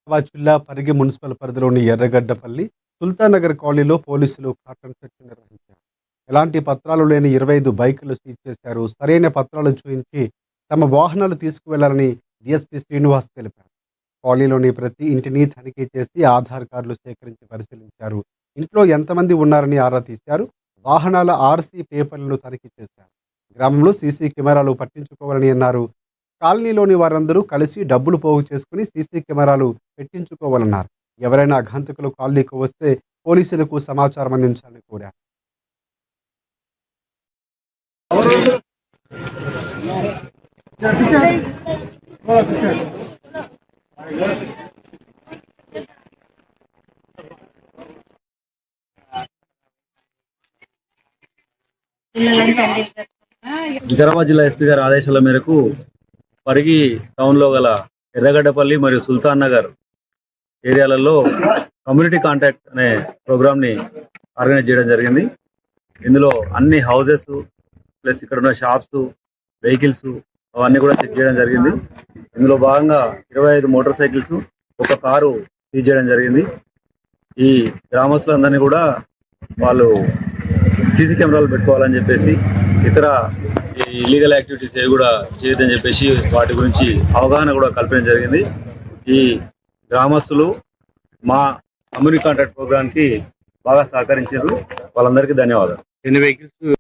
హైదరాబాద్ జిల్లా పరిగి మున్సిపల్ పరిధిలోని ఎర్రగడ్డపల్లి సుల్తాన్ నగర్ కాలనీలో పోలీసులు కాటన్ సెర్చ్ నిర్వహించారు. ఎలాంటి పత్రాలు లేని 25 బైకులు సీజ్ చేశారు. సరైన పత్రాలు చూపించి తమ వాహనాలు తీసుకువెళ్లాలని డీఎస్పీ శ్రీనివాస్ తెలిపారు. కాలనీలోని ప్రతి ఇంటిని తనిఖీ చేసి ఆధార్ కార్డులు సేకరించి పరిశీలించారు. ఇంట్లో ఎంతమంది ఉన్నారని ఆరా తీశారు. వాహనాల ఆర్సీ పేపర్లను తనిఖీ చేశారు. గ్రామంలో సీసీ కెమెరాలు పట్టించుకోవాలని అన్నారు. కాలనీలోని వారందరూ కలిసి డబ్బులు పోగు చేసుకుని సీసీ కెమెరాలు పెట్టించుకోవాలన్నారు. ఎవరైనా అఘాంతకులు కాలనీకి వస్తే పోలీసులకు సమాచారం అందించాలని కోరారు. వికారాబాద్ జిల్లా ఎస్పీ గారి ఆదేశాల మేరకు పరిగి టౌన్లో గల ఎర్రగడ్డపల్లి మరియు సుల్తాన్ నగర్ ఏరియాలలో కమ్యూనిటీ కాంటాక్ట్ అనే ప్రోగ్రామ్ని ఆర్గనైజ్ చేయడం జరిగింది. ఇందులో అన్ని హౌజెస్ ప్లస్ ఇక్కడ ఉన్న షాప్స్, వెహికల్స్ అవన్నీ కూడా చెక్ చేయడం జరిగింది. ఇందులో భాగంగా 25 మోటార్ సైకిల్స్, ఒక కారు సీజ్ చేయడం జరిగింది. ఈ గ్రామస్తులందరినీ కూడా వాళ్ళు సీసీ కెమెరాలు పెట్టుకోవాలని చెప్పేసి, ఇతర ఇల్లీగల్ యాక్టివిటీస్ ఏవి కూడా చేయొద్దని చెప్పేసి వాటి గురించి అవగాహన కూడా కల్పించడం జరిగింది. ఈ గ్రామస్తులు మా కమ్యూనిటీ కాంటాక్ట్ ప్రోగ్రామ్కి బాగా సహకరించారు. వాళ్ళందరికీ ధన్యవాదాలు. ఎన్ని వెహికల్స్